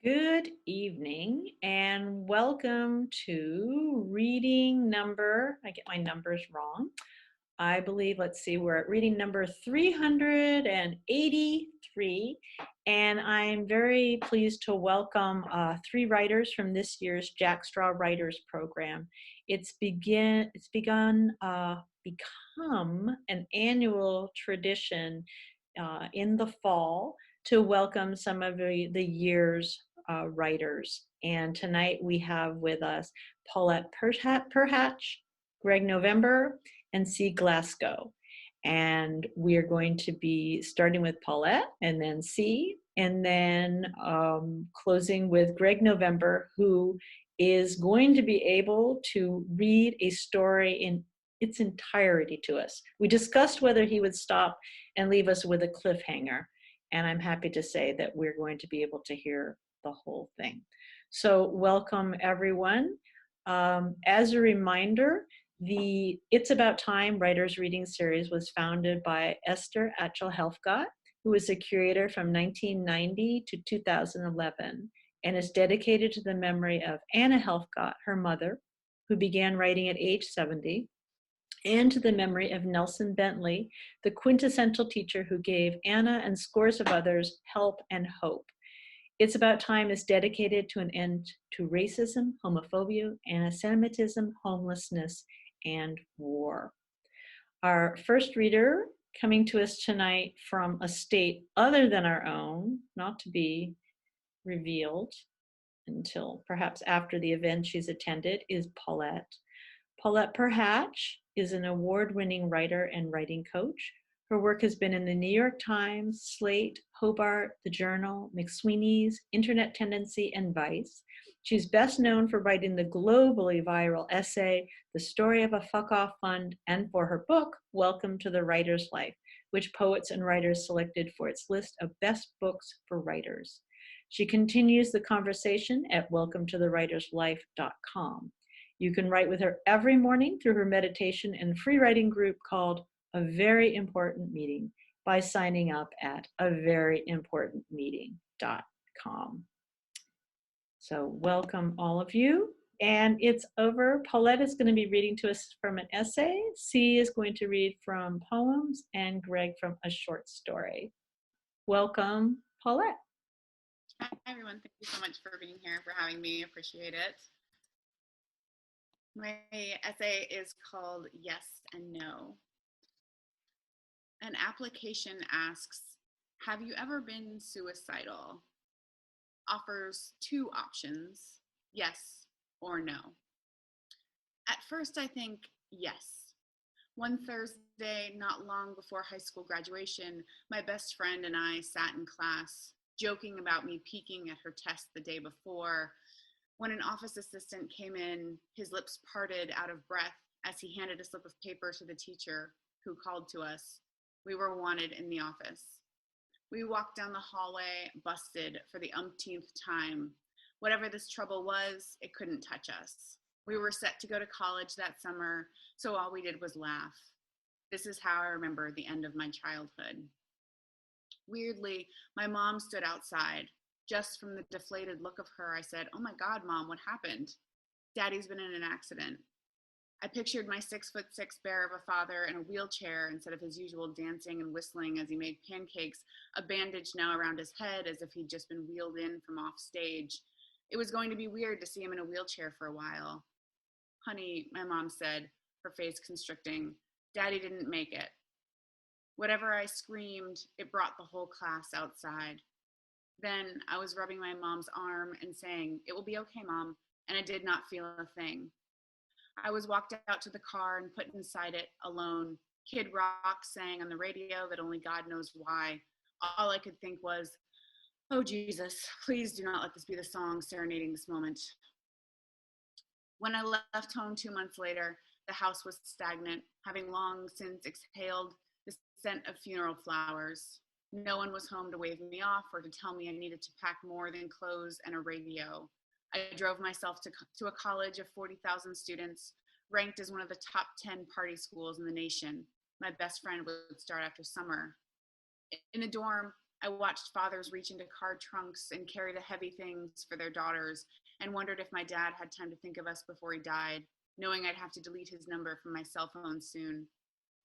Good evening and welcome to reading number, I get my numbers wrong. I believe, let's see, we're at reading number 383. And I'm very pleased to welcome three writers from this year's Jack Straw Writers Program. Become an annual tradition in the fall to welcome some of the year's writers. And tonight we have with us Paulette Perhach, Greg November, and C. Glasgow. And we are going to be starting with Paulette and then C, and then closing with Greg November, who is going to be able to read a story in its entirety to us. We discussed whether he would stop and leave us with a cliffhanger, and I'm happy to say that we're going to be able to hear the whole thing. So welcome everyone. As a reminder, the It's About Time Writers Reading Series was founded by Esther Atchell-Helfgott, who was a curator from 1990 to 2011, and is dedicated to the memory of Anna Helfgott, her mother, who began writing at age 70, and to the memory of Nelson Bentley, the quintessential teacher who gave Anna and scores of others help and hope. It's About Time is dedicated to an end to racism, homophobia, anti-Semitism, homelessness, and war. Our first reader coming to us tonight from a state other than our own, not to be revealed until perhaps after the event she's attended, is Paulette. Paulette Perhach is an award-winning writer and writing coach. Her work has been in the New York Times, Slate, Hobart, The Journal, McSweeney's, Internet Tendency, and Vice. She's best known for writing the globally viral essay, The Story of a Fuck-Off Fund, and for her book, Welcome to the Writer's Life, which poets and writers selected for its list of best books for writers. She continues the conversation at welcometotherwriterslife.com. You can write with her every morning through her meditation and free writing group called A Very Important Meeting by signing up at averyimportantmeeting.com. So welcome all of you. And it's over. Paulette is going to be reading to us from an essay. C is going to read from poems, and Greg from a short story. Welcome, Paulette. Hi, everyone. Thank you so much for being here, for having me. Appreciate it. My essay is called Yes and No. An application asks, have you ever been suicidal? Offers two options, yes or no. At first, I think yes. One Thursday, not long before high school graduation, my best friend and I sat in class, joking about me peeking at her test the day before, when an office assistant came in, his lips parted out of breath as he handed a slip of paper to the teacher, who called to us. We were wanted in the office. We walked down the hallway, busted for the umpteenth time. Whatever this trouble was, it couldn't touch us. We were set to go to college that summer, so all we did was laugh. This is how I remember the end of my childhood. Weirdly, my mom stood outside. Just from the deflated look of her, I said, "Oh my God, Mom, what happened?" "Daddy's been in an accident." I pictured my 6'6" bear of a father in a wheelchair instead of his usual dancing and whistling as he made pancakes, a bandage now around his head as if he'd just been wheeled in from off stage. It was going to be weird to see him in a wheelchair for a while. "Honey," my mom said, her face constricting, "Daddy didn't make it." Whatever I screamed, it brought the whole class outside. Then I was rubbing my mom's arm and saying, "It will be okay, Mom," and I did not feel a thing. I was walked out to the car and put inside it alone. Kid Rock sang on the radio that only God knows why. All I could think was, "Oh Jesus, please do not let this be the song serenading this moment." When I left home 2 months later, the house was stagnant, having long since exhaled the scent of funeral flowers. No one was home to wave me off or to tell me I needed to pack more than clothes and a radio. I drove myself to a college of 40,000 students, ranked as one of the top 10 party schools in the nation. My best friend would start after summer. In the dorm, I watched fathers reach into car trunks and carry the heavy things for their daughters and wondered if my dad had time to think of us before he died, knowing I'd have to delete his number from my cell phone soon.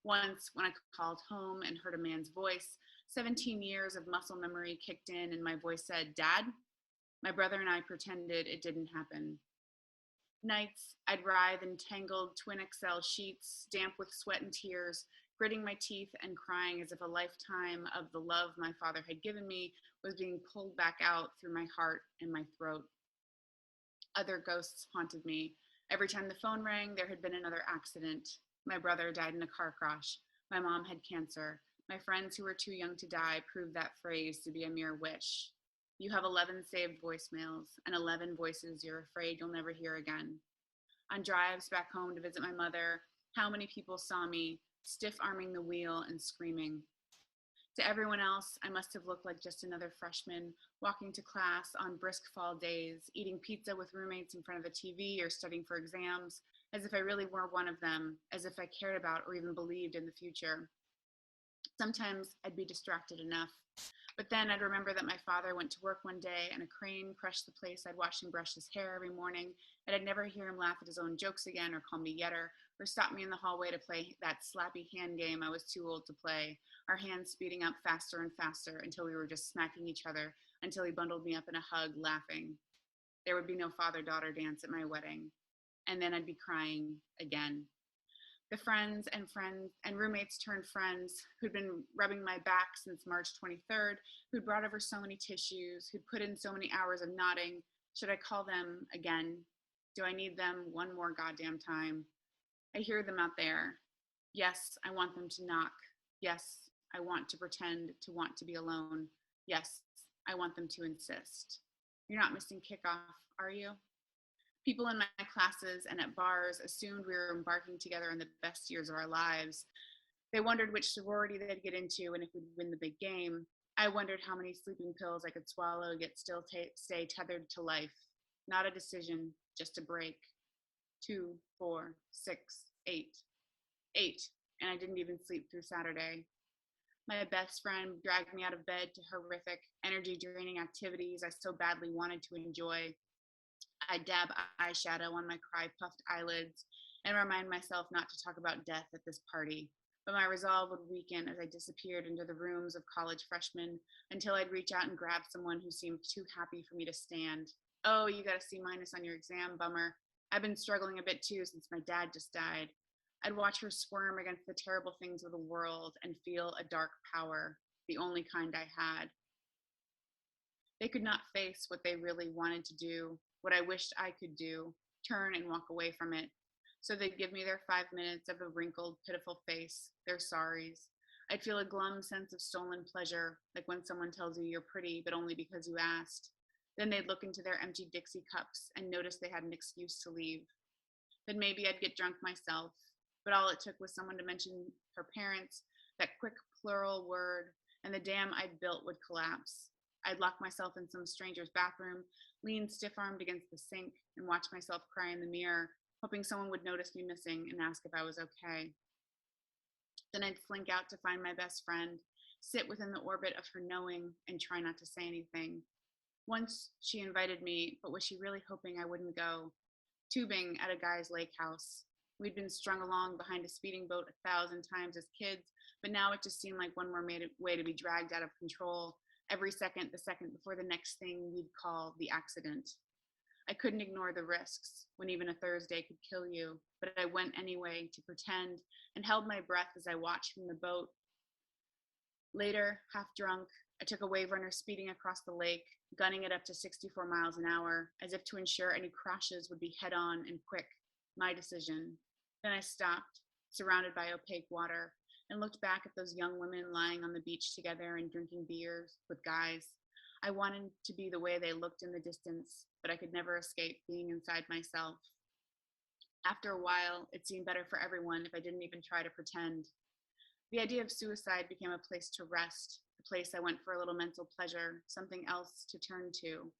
Once, when I called home and heard a man's voice, 17 years of muscle memory kicked in and my voice said, "Dad?" My brother and I pretended it didn't happen. Nights, I'd writhe in tangled twin XL sheets, damp with sweat and tears, gritting my teeth and crying as if a lifetime of the love my father had given me was being pulled back out through my heart and my throat. Other ghosts haunted me. Every time the phone rang, there had been another accident. My brother died in a car crash. My mom had cancer. My friends who were too young to die proved that phrase to be a mere wish. You have 11 saved voicemails and 11 voices you're afraid you'll never hear again. On drives back home to visit my mother, how many people saw me, stiff arming the wheel and screaming. To everyone else, I must have looked like just another freshman, walking to class on brisk fall days, eating pizza with roommates in front of the TV or studying for exams, as if I really were one of them, as if I cared about or even believed in the future. Sometimes I'd be distracted enough, but then I'd remember that my father went to work one day and a crane crushed the place I'd watched him brush his hair every morning, and I'd never hear him laugh at his own jokes again or call me Yetter or stop me in the hallway to play that slappy hand game I was too old to play, our hands speeding up faster and faster until we were just smacking each other until he bundled me up in a hug, laughing. There would be no father-daughter dance at my wedding, and then I'd be crying again. The friends and roommates turned friends who'd been rubbing my back since March 23rd, who'd brought over so many tissues, who'd put in so many hours of nodding. Should I call them again? Do I need them one more goddamn time? I hear them out there. Yes, I want them to knock. Yes, I want to pretend to want to be alone. Yes, I want them to insist. You're not missing kickoff, are you? People in my classes and at bars assumed we were embarking together on the best years of our lives. They wondered which sorority they'd get into and if we'd win the big game. I wondered how many sleeping pills I could swallow yet still stay tethered to life. Not a decision, just a break. 2, 4, 6, 8. 8, and I didn't even sleep through Saturday. My best friend dragged me out of bed to horrific, energy draining activities I so badly wanted to enjoy. I'd dab eyeshadow on my cry puffed eyelids and remind myself not to talk about death at this party. But my resolve would weaken as I disappeared into the rooms of college freshmen until I'd reach out and grab someone who seemed too happy for me to stand. Oh, you got a C minus on your exam, bummer. I've been struggling a bit too since my dad just died. I'd watch her squirm against the terrible things of the world and feel a dark power, the only kind I had. They could not face what they really wanted to do, what I wished I could do, turn and walk away from it. So they'd give me their 5 minutes of a wrinkled, pitiful face, their sorries. I'd feel a glum sense of stolen pleasure, like when someone tells you you're pretty, but only because you asked. Then they'd look into their empty Dixie cups and notice they had an excuse to leave. Then maybe I'd get drunk myself, but all it took was someone to mention her parents, that quick plural word, and the dam I'd built would collapse. I'd lock myself in some stranger's bathroom, lean stiff-armed against the sink, and watch myself cry in the mirror, hoping someone would notice me missing and ask if I was okay. Then I'd slink out to find my best friend, sit within the orbit of her knowing, and try not to say anything. Once she invited me, but was she really hoping I wouldn't go? Tubing at a guy's lake house. We'd been strung along behind a speeding boat 1,000 times as kids, but now it just seemed like one more way to be dragged out of control, every second, the second before the next thing we'd call the accident. I couldn't ignore the risks when even a Thursday could kill you, but I went anyway to pretend and held my breath as I watched from the boat. Later, half drunk, I took a wave runner speeding across the lake, gunning it up to 64 miles an hour, as if to ensure any crashes would be head on and quick. My decision. Then I stopped, surrounded by opaque water, and looked back at those young women lying on the beach together and drinking beers with guys. I wanted to be the way they looked in the distance, but I could never escape being inside myself. After a while, it seemed better for everyone if I didn't even try to pretend. The idea of suicide became a place to rest, a place I went for a little mental pleasure, something else to turn to.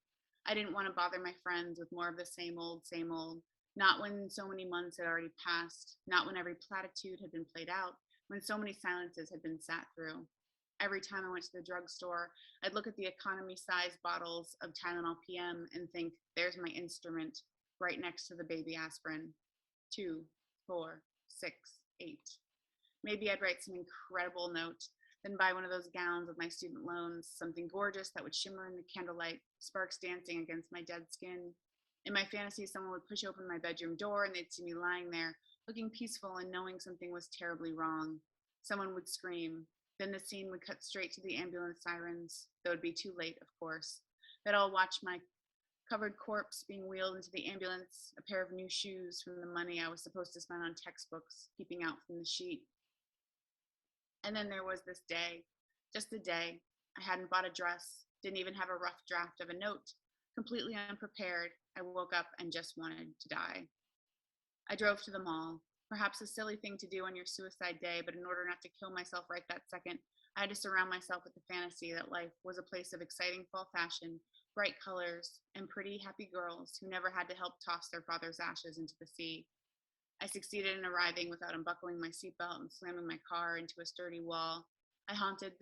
I didn't want to bother my friends with more of the same old, not when so many months had already passed, not when every platitude had been played out, when so many silences had been sat through. Every time I went to the drugstore, I'd look at the economy-sized bottles of Tylenol PM and think, there's my instrument, right next to the baby aspirin. 2, 4, 6, 8. Maybe I'd write some incredible note, then buy one of those gowns with my student loans, something gorgeous that would shimmer in the candlelight, sparks dancing against my dead skin. In my fantasy, someone would push open my bedroom door and they'd see me lying there, looking peaceful and knowing something was terribly wrong. Someone would scream. Then the scene would cut straight to the ambulance sirens, though it'd be too late, of course. They'd all watch my covered corpse being wheeled into the ambulance, a pair of new shoes from the money I was supposed to spend on textbooks, peeping out from the sheet. And then there was this day, just a day. I hadn't bought a dress, didn't even have a rough draft of a note. Completely unprepared, I woke up and just wanted to die. I drove to the mall. Perhaps a silly thing to do on your suicide day, but in order not to kill myself right that second, I had to surround myself with the fantasy that life was a place of exciting fall fashion, bright colors, and pretty, happy girls who never had to help toss their father's ashes into the sea. I succeeded in arriving without unbuckling my seatbelt and slamming my car into a sturdy wall. I haunted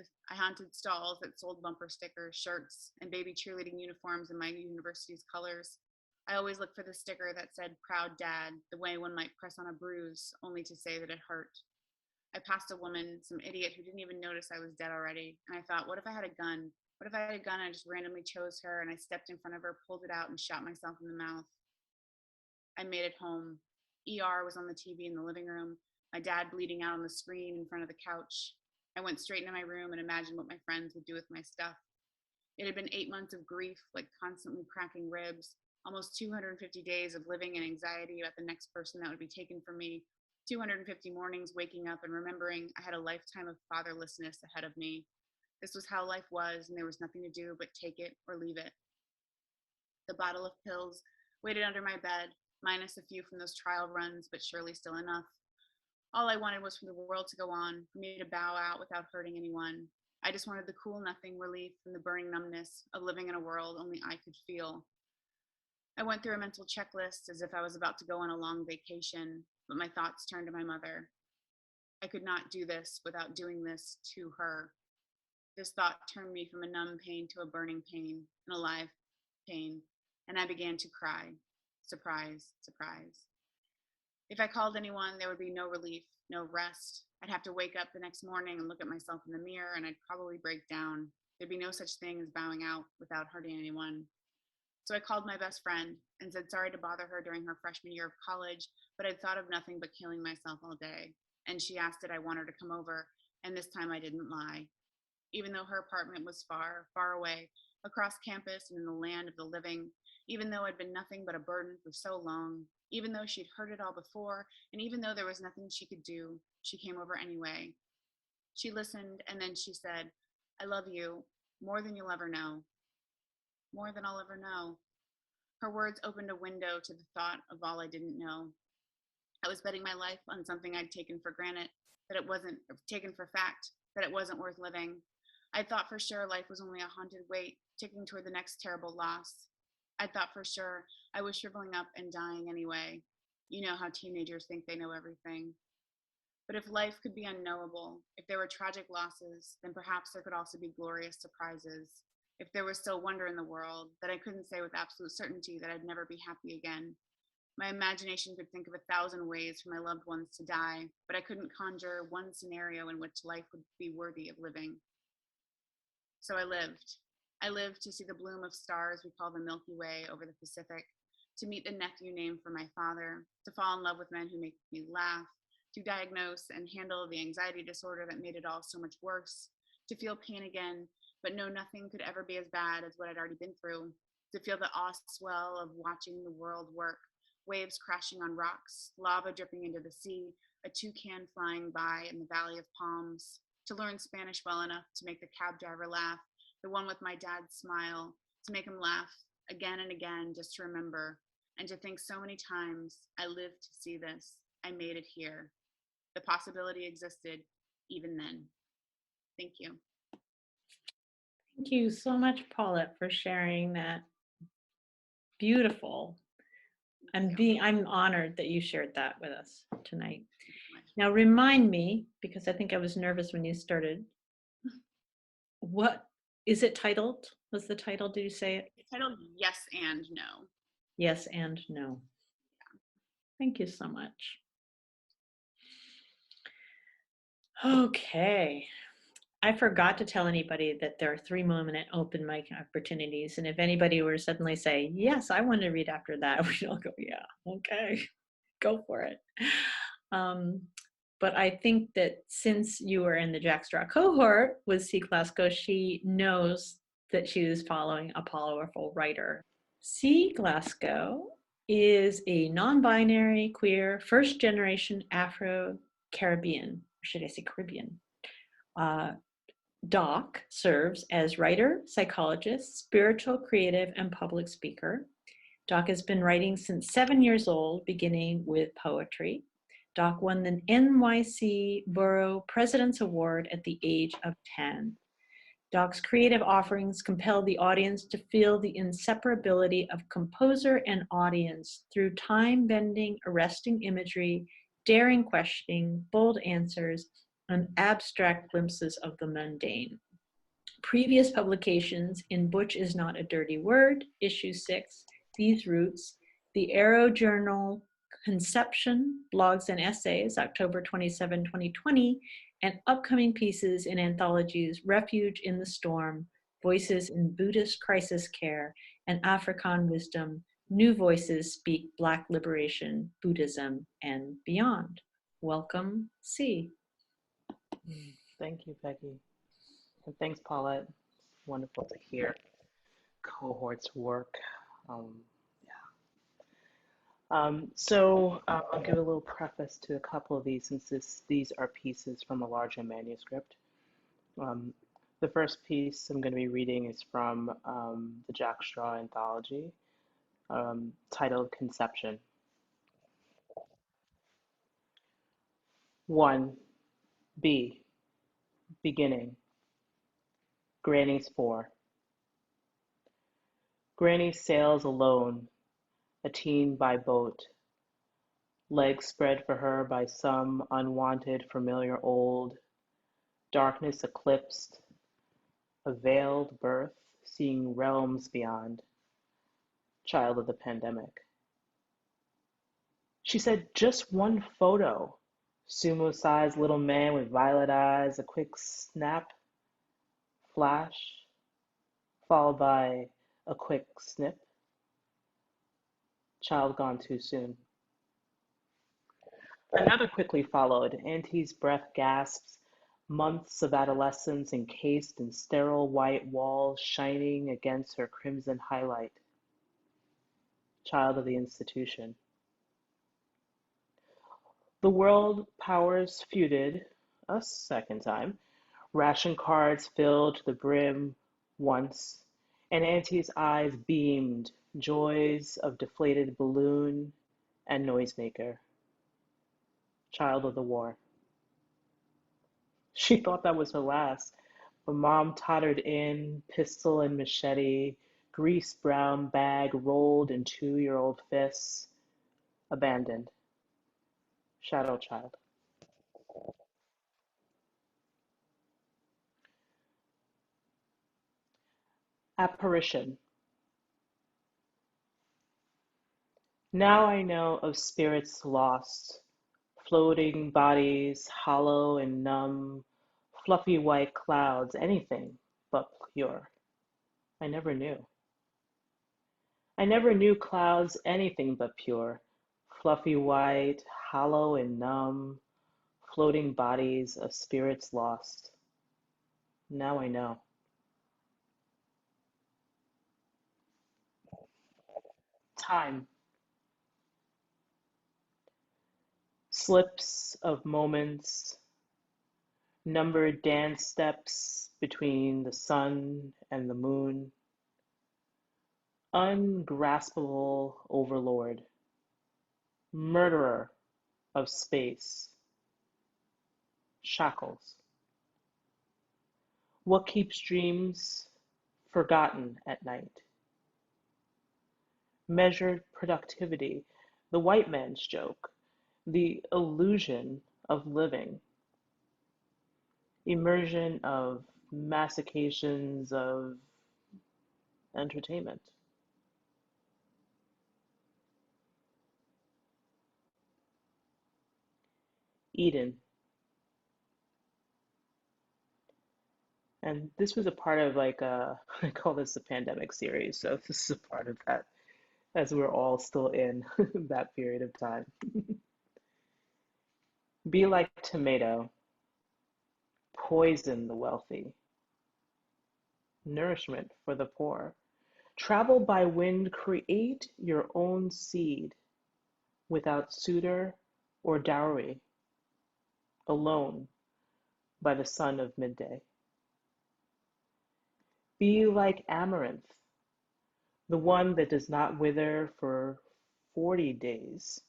stalls that sold bumper stickers, shirts, and baby cheerleading uniforms in my university's colors. I always looked for the sticker that said "Proud Dad," the way one might press on a bruise, only to say that it hurt. I passed a woman, some idiot who didn't even notice I was dead already, and I thought, what if I had a gun? What if I had a gun and I just randomly chose her and I stepped in front of her, pulled it out, and shot myself in the mouth? I made it home. ER was on the TV in the living room, my dad bleeding out on the screen in front of the couch. I went straight into my room and imagined what my friends would do with my stuff. It had been 8 months of grief, like constantly cracking ribs, almost 250 days of living in anxiety about the next person that would be taken from me, 250 mornings waking up and remembering I had a lifetime of fatherlessness ahead of me. This was how life was, and there was nothing to do but take it or leave it. The bottle of pills waited under my bed, minus a few from those trial runs, but surely still enough. All I wanted was for the world to go on, for me to bow out without hurting anyone. I just wanted the cool nothing relief from the burning numbness of living in a world only I could feel. I went through a mental checklist as if I was about to go on a long vacation, but my thoughts turned to my mother. I could not do this without doing this to her. This thought turned me from a numb pain to a burning pain, an alive pain, and I began to cry. Surprise, surprise. If I called anyone, there would be no relief, no rest. I'd have to wake up the next morning and look at myself in the mirror, and I'd probably break down. There'd be no such thing as bowing out without hurting anyone. So I called my best friend and said sorry to bother her during her freshman year of college, but I'd thought of nothing but killing myself all day. And she asked did I want her to come over, and this time I didn't lie. Even though her apartment was far, far away, across campus and in the land of the living, even though I'd been nothing but a burden for so long, even though she'd heard it all before, and even though there was nothing she could do, she came over anyway. She listened, and then she said, I love you more than you'll ever know, more than I'll ever know. Her words opened a window to the thought of all I didn't know. I was betting my life on something I'd taken for granted, that it wasn't taken for fact, that it wasn't worth living. I thought for sure life was only a haunted wait, ticking toward the next terrible loss. I thought for sure I was shriveling up and dying anyway. You know how teenagers think they know everything. But if life could be unknowable, if there were tragic losses, then perhaps there could also be glorious surprises. If there was still wonder in the world, that I couldn't say with absolute certainty that I'd never be happy again. My imagination could think of 1,000 ways for my loved ones to die, but I couldn't conjure one scenario in which life would be worthy of living. So I lived. I lived to see the bloom of stars we call the Milky Way over the Pacific, to meet the nephew named for my father, to fall in love with men who make me laugh, to diagnose and handle the anxiety disorder that made it all so much worse, to feel pain again, but know nothing could ever be as bad as what I'd already been through, to feel the awe swell of watching the world work, waves crashing on rocks, lava dripping into the sea, a toucan flying by in the Valley of Palms, to learn Spanish well enough to make the cab driver laugh, the one with my dad's smile, to make him laugh again and again just to remember, and to think so many times, I lived to see this, I made it here. The possibility existed even then. Thank you. Thank you so much, Paulette, for sharing that. Beautiful. I'm honored that you shared that with us tonight. Now remind me, because I think I was nervous when you started, What is it titled? What's the title? Did you say it? It's titled Yes and No. Yes and No. Thank you so much. Okay. I forgot to tell anybody that there are 3 minute open mic opportunities. And if anybody were to suddenly say, yes, I want to read after that, we'd all go, yeah, okay, go for it. Um, but I think that since you were in the Jack Straw cohort with C. Glasgow, she knows that she is following a powerful writer. C. Glasgow is a non-binary, queer, first-generation Afro-Caribbean, or should I say Caribbean, uh, Doc serves as writer, psychologist, spiritual, creative, and public speaker. Doc has been writing since 7 years old, beginning with poetry. Doc won the NYC Borough President's Award at the age of 10. Doc's creative offerings compel the audience to feel the inseparability of composer and audience through time-bending, arresting imagery, daring questioning, bold answers, and abstract glimpses of the mundane. Previous publications in Butch is Not a Dirty Word, Issue 6, These Roots, the Arrow Journal, Conception, Blogs and Essays, October 27, 2020, and upcoming pieces in anthologies Refuge in the Storm, Voices in Buddhist Crisis Care, and African Wisdom, New Voices Speak Black Liberation, Buddhism, and Beyond. Welcome, C. Thank you, Becky. And thanks, Paulette. It's wonderful to hear cohorts work. Um, I'll give a little preface to a couple of these since these are pieces from a larger manuscript. Um, the first piece I'm going to be reading is from the Jack Straw anthology titled Conception. 1. B. Beginning. Granny's 4. Granny sails alone, a teen by boat, legs spread for her by some unwanted familiar old, darkness eclipsed, a veiled birth, seeing realms beyond, child of the pandemic. She said just one photo, sumo-sized little man with violet eyes, a quick snap, flash, followed by a quick snip, child gone too soon. Another quickly followed. Auntie's breath gasps, months of adolescence encased in sterile white walls shining against her crimson highlight. Child of the institution. The world powers feuded a second time. Ration cards filled to the brim once, and Auntie's eyes beamed, joys of deflated balloon and noisemaker. Child of the war. She thought that was her last, but Mom tottered in, pistol and machete, grease-brown bag rolled in 2-year-old fists, abandoned. Shadow child. Apparition. Now I know of spirits lost, floating bodies, hollow and numb, fluffy white clouds, anything but pure. I never knew. I never knew clouds anything but pure, fluffy white, hollow and numb, floating bodies of spirits lost. Now I know. Time. Slips of moments, numbered dance steps between the sun and the moon, ungraspable overlord, murderer of space, shackles. What keeps dreams forgotten at night? Measured productivity, the white man's joke, the illusion of living, immersion of mastications of entertainment. Eden. And this was a part of like I call this the pandemic series. So this is a part of that as we're all still in that period of time. Be like tomato, poison the wealthy, nourishment for the poor. Travel by wind, create your own seed without suitor or dowry, alone by the sun of midday. Be like amaranth, the one that does not wither for 40 days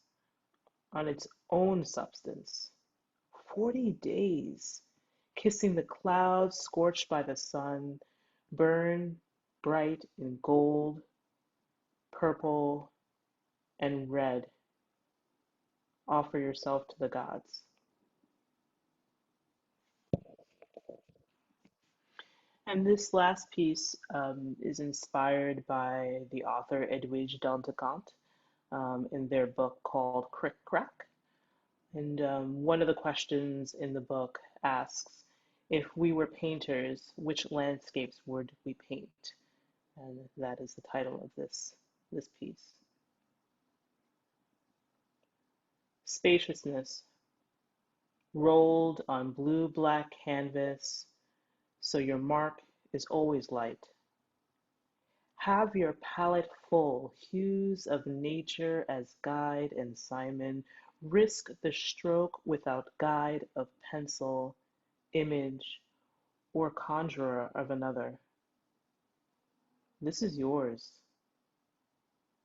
on its own substance. 40 days, kissing the clouds, scorched by the sun, burn bright in gold, purple, and red. Offer yourself to the gods. And this last piece is inspired by the author Edwige Danticat in their book called Crick Crack. And one of the questions in the book asks, if we were painters, which landscapes would we paint? And that is the title of this piece. Spaciousness, rolled on blue-black canvas, so your mark is always light. Have your palette full, hues of nature as guide and Simon. Risk the stroke without guide of pencil, image, or conjurer of another. This is yours.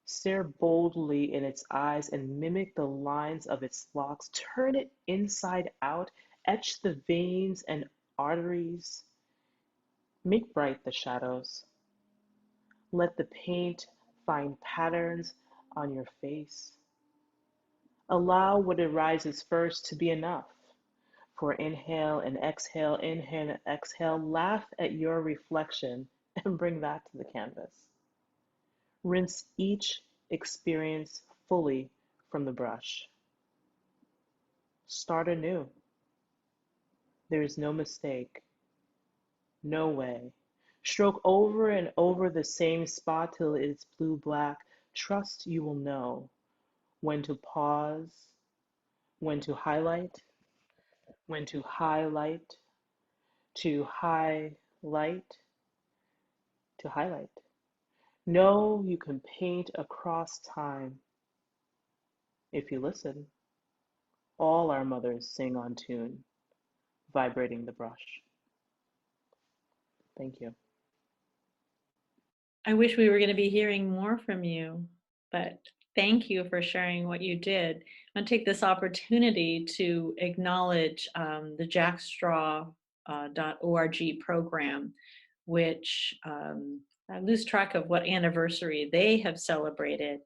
Stare boldly in its eyes and mimic the lines of its locks. Turn it inside out, etch the veins and arteries. Make bright the shadows. Let the paint find patterns on your face. Allow what arises first to be enough. For inhale and exhale, laugh at your reflection and bring that to the canvas. Rinse each experience fully from the brush. Start anew. There is no mistake, no way. Stroke over and over the same spot till it is blue-black. Trust you will know when to pause, when to highlight, when to highlight, to highlight, to highlight. Know you can paint across time if you listen. All our mothers sing on tune, vibrating the brush. Thank you. I wish we were going to be hearing more from you, but thank you for sharing what you did. I want to take this opportunity to acknowledge the jackstraw.org program, which I lose track of what anniversary they have celebrated,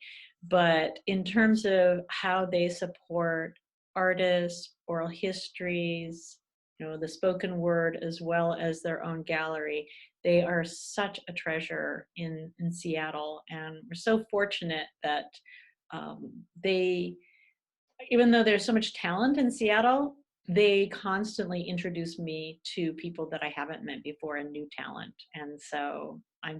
but in terms of how they support artists, oral histories, the spoken word, as well as their own gallery. They are such a treasure in Seattle, and we're so fortunate that they, even though there's so much talent in Seattle, they constantly introduce me to people that I haven't met before and new talent. And so I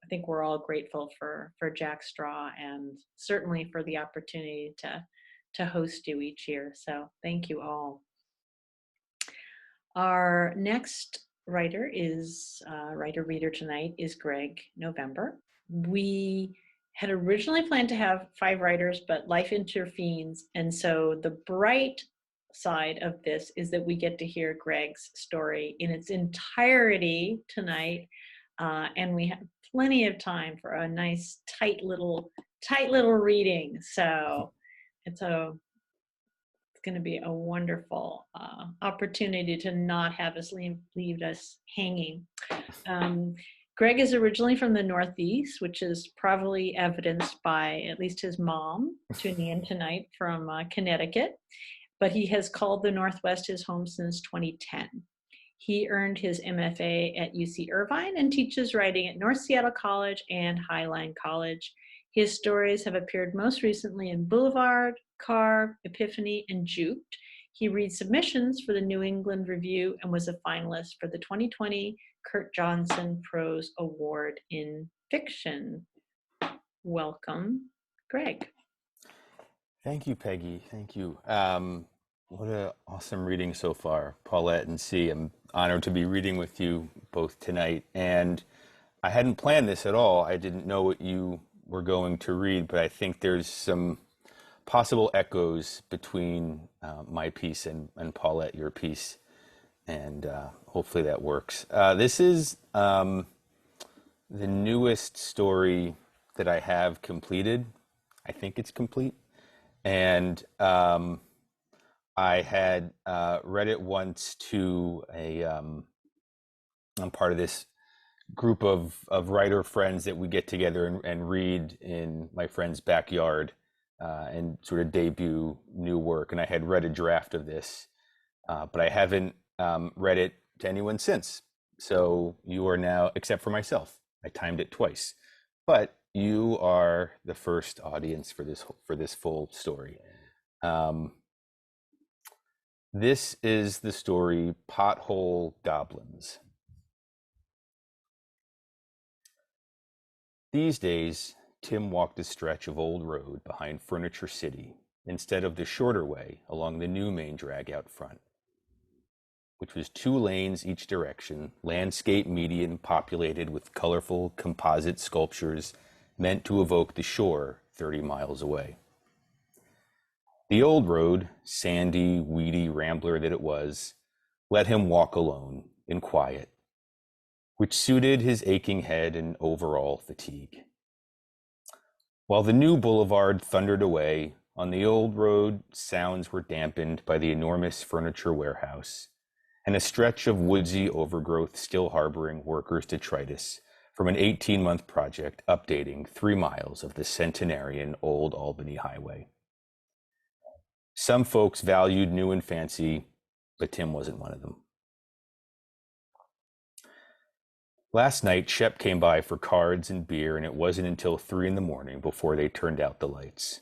think we're all grateful for Jack Straw, and certainly for the opportunity to host you each year. So thank you all. Our next writer-reader tonight is Greg November. We had originally planned to have 5 writers, but life intervenes. And so the bright side of this is that we get to hear Greg's story in its entirety tonight. And we have plenty of time for a nice, tight little reading. So it's going to be a wonderful opportunity to not have us leave us hanging. Greg is originally from the Northeast, which is probably evidenced by at least his mom tuning in tonight from Connecticut, but he has called the Northwest his home since 2010. He earned his MFA at UC Irvine and teaches writing at North Seattle College and Highline College. His stories have appeared most recently in Boulevard, Carve, Epiphany, and Juked. He reads submissions for the New England Review and was a finalist for the 2020 Kurt Johnson Prose Award in Fiction. Welcome, Greg. Thank you, Peggy. Thank you. What an awesome reading so far, Paulette and C. I'm honored to be reading with you both tonight. And I hadn't planned this at all. I didn't know what you were going to read, but I think there's some possible echoes between my piece and Paulette, your piece. And hopefully that works. This is the newest story that I have completed. I think it's complete. And I had read it once to I'm part of this group of writer friends that we get together and read in my friend's backyard and sort of debut new work. And I had read a draft of this, but I haven't read it to anyone since. So you are now, except for myself, I timed it twice, but you are the first audience for this full story. This is the story Pothole Goblins. These days, Tim walked a stretch of old road behind Furniture City instead of the shorter way along the new main drag out front, which was 2 lanes each direction, landscape median populated with colorful composite sculptures meant to evoke the shore 30 miles away. The old road, sandy, weedy rambler that it was, let him walk alone, in quiet, which suited his aching head and overall fatigue. While the new boulevard thundered away, on the old road, sounds were dampened by the enormous furniture warehouse and a stretch of woodsy overgrowth still harboring workers' detritus from an 18-month project updating 3 miles of the centenarian Old Albany Highway. Some folks valued new and fancy, but Tim wasn't one of them. Last night, Shep came by for cards and beer, and it wasn't until 3 a.m. before they turned out the lights.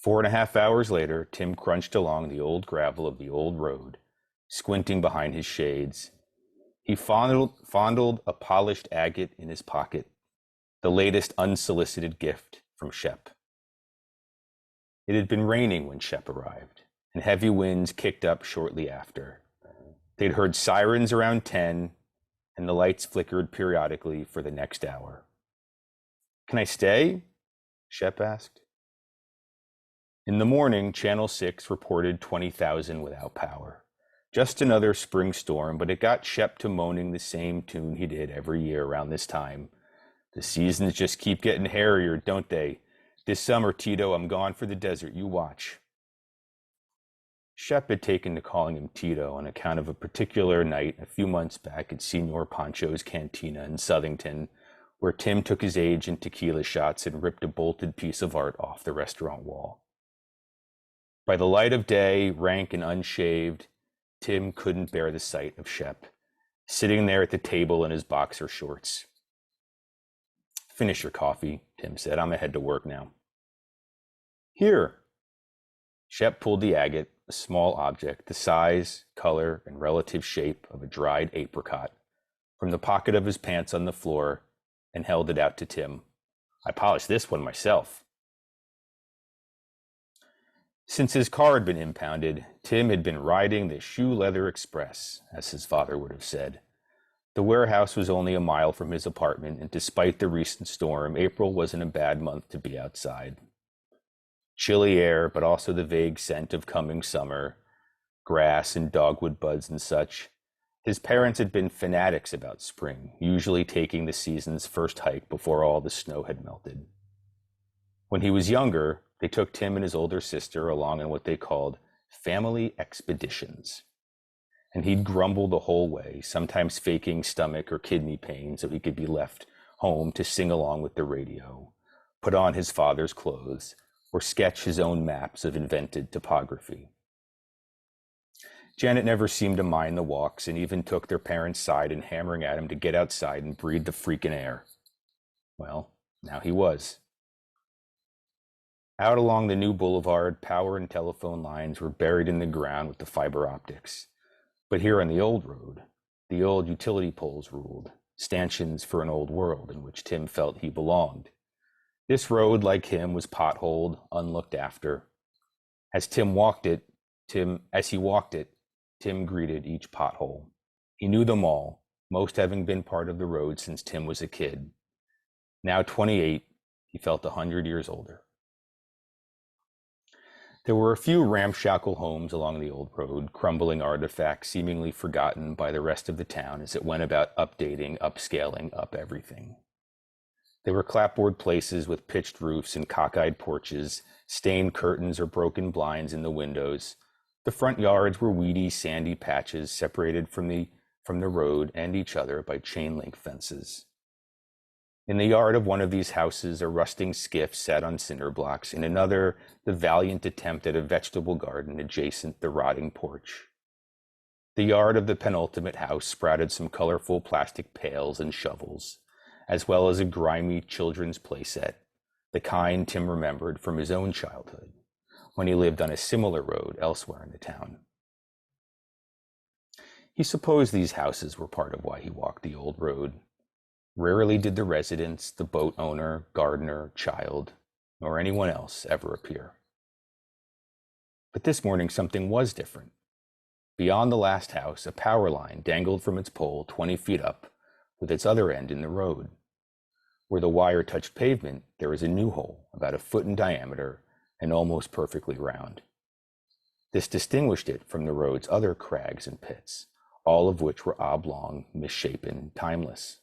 4.5 hours later, Tim crunched along the old gravel of the old road, squinting behind his shades. He fondled a polished agate in his pocket, the latest unsolicited gift from Shep. It had been raining when Shep arrived, and heavy winds kicked up shortly after. They'd heard sirens around 10, and the lights flickered periodically for the next hour. "Can I stay?" Shep asked. In the morning, Channel 6 reported 20,000 without power. Just another spring storm, but it got Shep to moaning the same tune he did every year around this time. "The seasons just keep getting hairier, don't they? This summer, Tito, I'm gone for the desert. You watch." Shep had taken to calling him Tito on account of a particular night a few months back at Senor Pancho's Cantina in Southington, where Tim took his age in tequila shots and ripped a bolted piece of art off the restaurant wall. By the light of day, rank and unshaved, Tim couldn't bear the sight of Shep, sitting there at the table in his boxer shorts. "Finish your coffee," Tim said. "I'm ahead to work now." "Here." Shep pulled the agate, a small object, the size, color, and relative shape of a dried apricot, from the pocket of his pants on the floor and held it out to Tim. "I polished this one myself." Since his car had been impounded, Tim had been riding the shoe leather express, as his father would have said. The warehouse was only a mile from his apartment, and despite the recent storm, April wasn't a bad month to be outside. Chilly air, but also the vague scent of coming summer, grass and dogwood buds and such. His parents had been fanatics about spring, usually taking the season's first hike before all the snow had melted. When he was younger, they took Tim and his older sister along on what they called family expeditions. And he'd grumble the whole way, sometimes faking stomach or kidney pain so he could be left home to sing along with the radio, put on his father's clothes, or sketch his own maps of invented topography. Janet never seemed to mind the walks and even took their parents' side in hammering at him to get outside and breathe the freaking air. Well, now he was. Out along the new boulevard, power and telephone lines were buried in the ground with the fiber optics. But here on the old road, the old utility poles ruled, stanchions for an old world in which Tim felt he belonged. This road, like him, was potholed, unlooked after. As he walked it, Tim greeted each pothole. He knew them all, most having been part of the road since Tim was a kid. Now 28, he felt 100 years older. There were a few ramshackle homes along the old road, crumbling artifacts seemingly forgotten by the rest of the town as it went about updating, upscaling, up everything. There were clapboard places with pitched roofs and cockeyed porches, stained curtains or broken blinds in the windows. The front yards were weedy, sandy patches separated from the road and each other by chain-link fences. In the yard of one of these houses, a rusting skiff sat on cinder blocks. In another, the valiant attempt at a vegetable garden adjacent the rotting porch. The yard of the penultimate house sprouted some colorful plastic pails and shovels, as well as a grimy children's playset, the kind Tim remembered from his own childhood, when he lived on a similar road elsewhere in the town. He supposed these houses were part of why he walked the old road. Rarely did the residents, the boat owner, gardener, child, nor anyone else ever appear. But this morning something was different. Beyond the last house, a power line dangled from its pole 20 feet up, with its other end in the road. Where the wire touched pavement, there was a new hole, about a foot in diameter and almost perfectly round. This distinguished it from the road's other crags and pits, all of which were oblong, misshapen, timeless.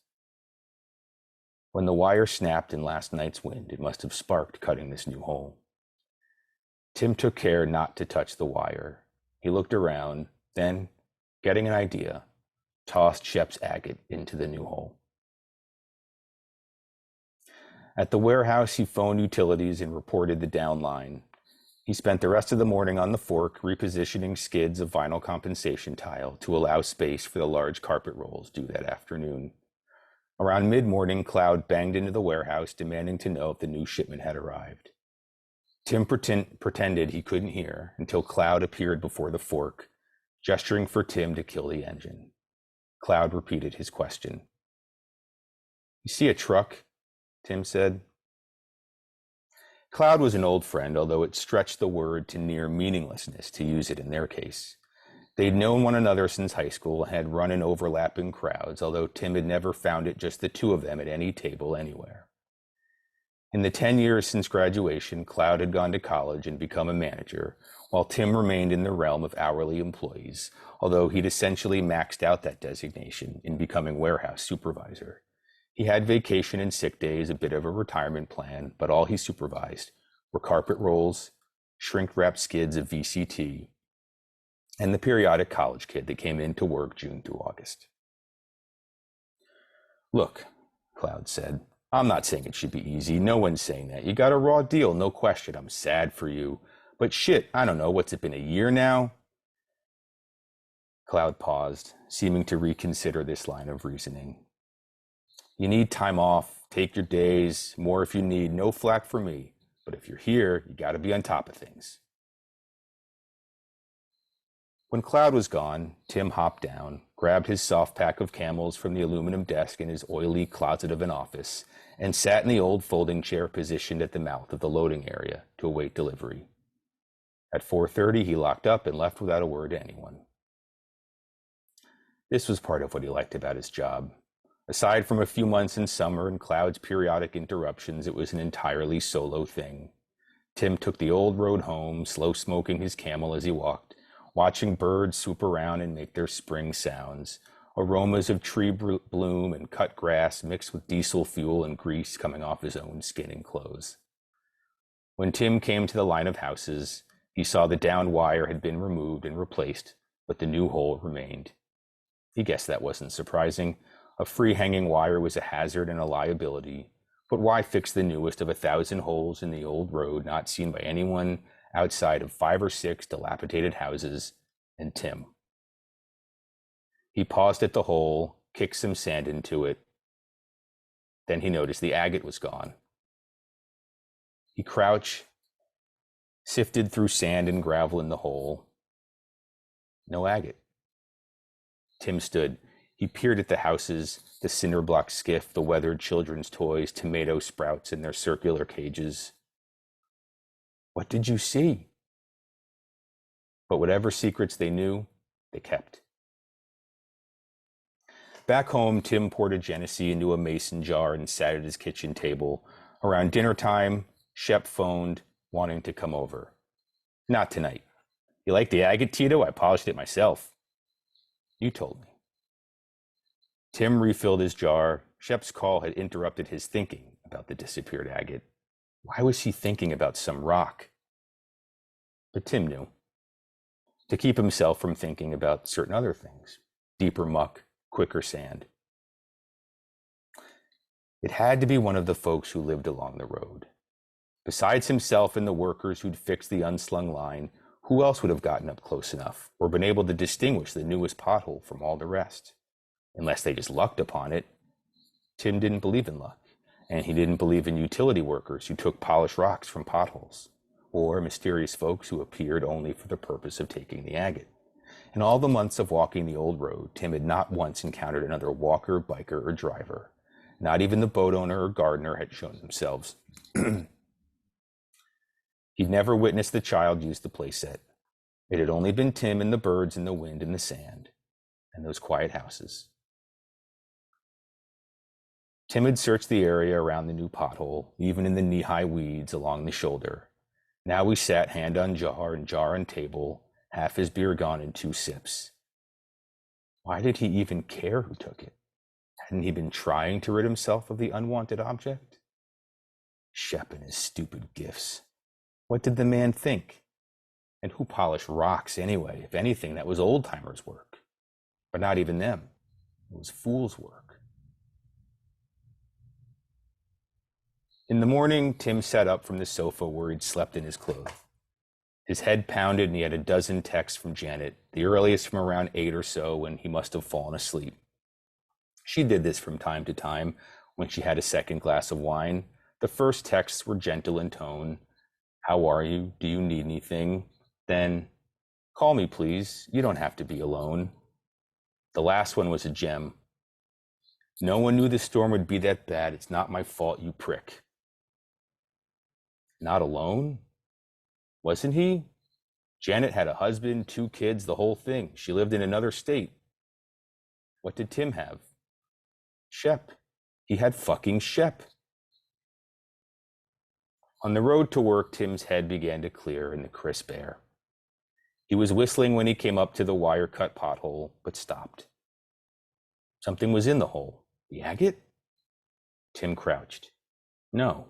When the wire snapped in last night's wind, it must have sparked cutting this new hole. Tim took care not to touch the wire. He looked around, then, getting an idea, tossed Shep's agate into the new hole. At the warehouse, he phoned utilities and reported the down line. He spent the rest of the morning on the fork repositioning skids of vinyl compensation tile to allow space for the large carpet rolls due that afternoon. Around mid-morning, Cloud banged into the warehouse, demanding to know if the new shipment had arrived. Tim pretended he couldn't hear until Cloud appeared before the fork, gesturing for Tim to kill the engine. Cloud repeated his question. "You see a truck?" Tim said. Cloud was an old friend, although it stretched the word to near meaninglessness to use it in their case. They'd known one another since high school and had run in overlapping crowds, although Tim had never found it just the two of them at any table anywhere. In the 10 years since graduation, Cloud had gone to college and become a manager, while Tim remained in the realm of hourly employees, although he'd essentially maxed out that designation in becoming warehouse supervisor. He had vacation and sick days, a bit of a retirement plan, but all he supervised were carpet rolls, shrink-wrapped skids of VCT, and the periodic college kid that came in to work June through August. "Look," Cloud said, "I'm not saying it should be easy. No one's saying that. You got a raw deal, no question. I'm sad for you. But shit, I don't know, what's it been, a year now?" Cloud paused, seeming to reconsider this line of reasoning. "You need time off. Take your days. More if you need. No flack for me. But if you're here, you got to be on top of things." When Cloud was gone, Tim hopped down, grabbed his soft pack of Camels from the aluminum desk in his oily closet of an office, and sat in the old folding chair positioned at the mouth of the loading area to await delivery. At 4:30, he locked up and left without a word to anyone. This was part of what he liked about his job. Aside from a few months in summer and Cloud's periodic interruptions, it was an entirely solo thing. Tim took the old road home, slow smoking his Camel as he walked, watching birds swoop around and make their spring sounds, aromas of tree bloom and cut grass mixed with diesel fuel and grease coming off his own skin and clothes. When Tim came to the line of houses, he saw the downed wire had been removed and replaced, but the new hole remained. He guessed that wasn't surprising. A free-hanging wire was a hazard and a liability, but why fix the newest of 1,000 holes in the old road not seen by anyone outside of 5 or 6 dilapidated houses and Tim? He paused at the hole, kicked some sand into it. Then he noticed the agate was gone. He crouched, sifted through sand and gravel in the hole. No agate. Tim stood. He peered at the houses, the cinder-block skiff, the weathered children's toys, tomato sprouts in their circular cages. What did you see? But whatever secrets they knew, they kept. Back home, Tim poured a Genesee into a mason jar and sat at his kitchen table. Around dinner time, Shep phoned, wanting to come over. Not tonight. You like the agate, Tito? I polished it myself. You told me. Tim refilled his jar. Shep's call had interrupted his thinking about the disappeared agate. Why was he thinking about some rock? But Tim knew. To keep himself from thinking about certain other things. Deeper muck, quicker sand. It had to be one of the folks who lived along the road. Besides himself and the workers who'd fixed the unslung line, who else would have gotten up close enough or been able to distinguish the newest pothole from all the rest? Unless they just lucked upon it. Tim didn't believe in luck, and he didn't believe in utility workers who took polished rocks from potholes, or mysterious folks who appeared only for the purpose of taking the agate. In all the months of walking the old road, Tim had not once encountered another walker, biker, or driver. Not even the boat owner or gardener had shown themselves. He'd never witnessed the child use the playset. It had only been Tim and the birds and the wind and the sand, and those quiet houses. Tim had searched the area around the new pothole, even in the knee-high weeds along the shoulder. Now he sat hand on jar and jar on table, half his beer gone in 2 sips. Why did he even care who took it? Hadn't he been trying to rid himself of the unwanted object? Shep and his stupid gifts. What did the man think? And who polished rocks anyway? If anything, that was old-timers' work. But not even them. It was fool's work. In the morning, Tim sat up from the sofa where he'd slept in his clothes. His head pounded and he had a dozen texts from Janet, the earliest from around 8 or so when he must have fallen asleep. She did this from time to time when she had a second glass of wine. The first texts were gentle in tone. How are you? Do you need anything? Then, call me please. You don't have to be alone. The last one was a gem. No one knew the storm would be that bad. It's not my fault, you prick. Not alone? Wasn't he? Janet had a husband, 2 kids, the whole thing. She lived in another state. What did Tim have? Shep. He had fucking Shep. On the road to work, Tim's head began to clear in the crisp air. He was whistling when he came up to the wire-cut pothole, but stopped. Something was in the hole. The agate? Tim crouched. No,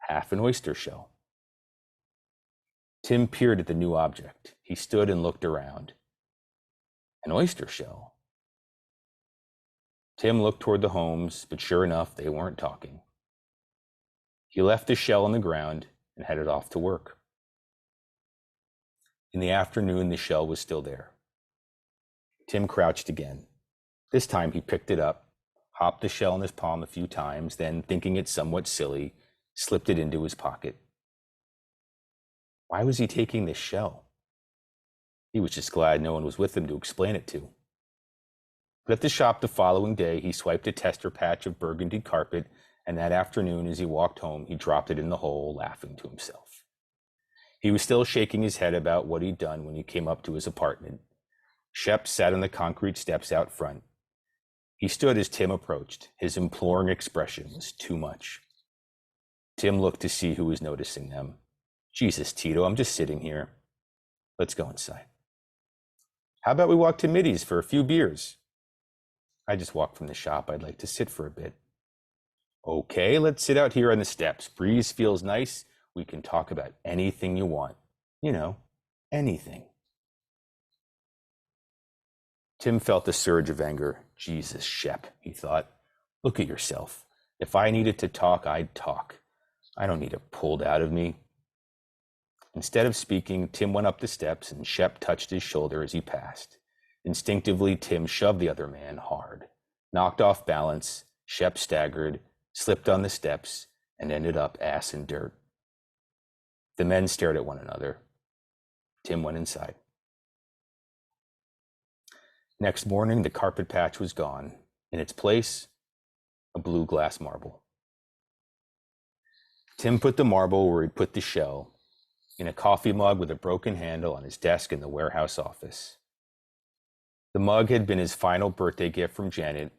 half an oyster shell. Tim peered at the new object. He stood and looked around. An oyster shell. Tim looked toward the homes, but sure enough, they weren't talking. He left the shell on the ground and headed off to work. In the afternoon, the shell was still there. Tim crouched again. This time he picked it up, hopped the shell in his palm a few times, then, thinking it somewhat silly, slipped it into his pocket. Why was he taking this shell? He was just glad no one was with him to explain it to. But at the shop the following day, he swiped a tester patch of burgundy carpet, and that afternoon, as he walked home, he dropped it in the hole, laughing to himself. He was still shaking his head about what he'd done when he came up to his apartment. Shep sat on the concrete steps out front. He stood as Tim approached. His imploring expression was too much. Tim looked to see who was noticing them. Jesus, Tito, I'm just sitting here. Let's go inside. How about we walk to Middy's for a few beers? I just walked from the shop. I'd like to sit for a bit. Okay, let's sit out here on the steps. Breeze feels nice. We can talk about anything you want. You know, anything. Tim felt a surge of anger. Jesus, Shep, he thought. Look at yourself. If I needed to talk, I'd talk. I don't need it pulled out of me. Instead of speaking, Tim went up the steps and Shep touched his shoulder as he passed. Instinctively, Tim shoved the other man hard. Knocked off balance, Shep staggered, slipped on the steps, and ended up ass in dirt. The men stared at one another. Tim went inside. Next morning, the carpet patch was gone. In its place, a blue glass marble. Tim put the marble where he'd put the shell, in a coffee mug with a broken handle on his desk in the warehouse office. The mug had been his final birthday gift from Janet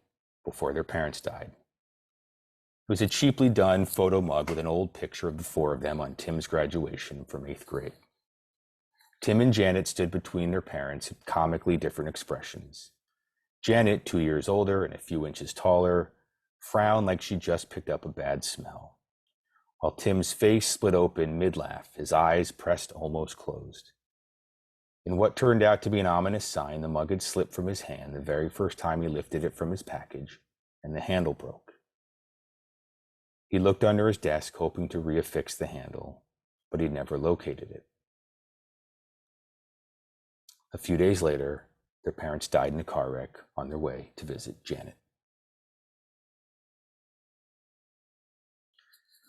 before their parents died. It was a cheaply done photo mug with an old picture of the four of them on Tim's graduation from 8th grade. Tim and Janet stood between their parents with comically different expressions. Janet, 2 years older and a few inches taller, frowned like she just picked up a bad smell, while Tim's face split open mid-laugh, his eyes pressed almost closed. In what turned out to be an ominous sign, the mug had slipped from his hand the very first time he lifted it from his package, and the handle broke. He looked under his desk, hoping to reaffix the handle, but he never located it. A few days later, their parents died in a car wreck on their way to visit Janet.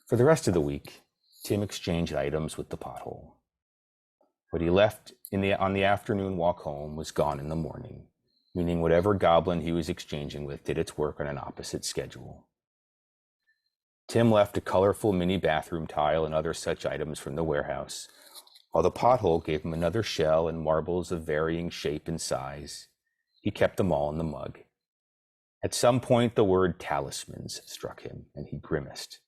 For the rest of the week, Tim exchanged items with the pothole. What he left on the afternoon walk home was gone in the morning, meaning whatever goblin he was exchanging with did its work on an opposite schedule. Tim left a colorful mini bathroom tile and other such items from the warehouse, while the pothole gave him another shell and marbles of varying shape and size. He kept them all in the mug. At some point, the word talismans struck him, and he grimaced.